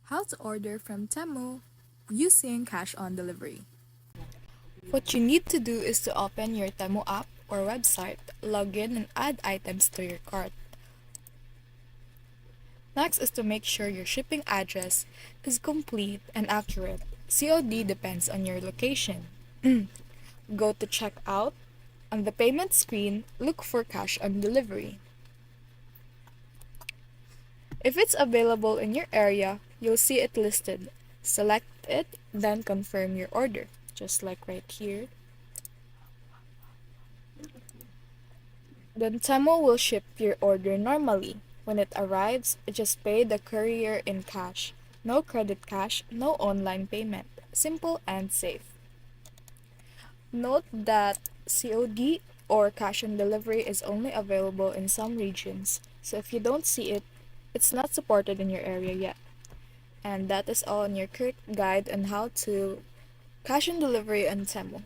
How to order from Temu using cash on delivery. What you need to do is to open your Temu app or website, log in and add items to your cart. Next is to make sure your shipping address is complete and accurate. COD depends on your location. Go to checkout. On the payment screen, look for cash on delivery. If it's available in your area, you'll see it listed. Select it, then confirm your order, just like right here. Then Temu will ship your order normally. When it arrives, just pay the courier in cash. No credit cash, no online payment. Simple and safe. Note that COD or cash on delivery is only available in some regions. So if you don't see it, it's not supported in your area yet. And that is all on your quick guide on how to cash on delivery on Temu.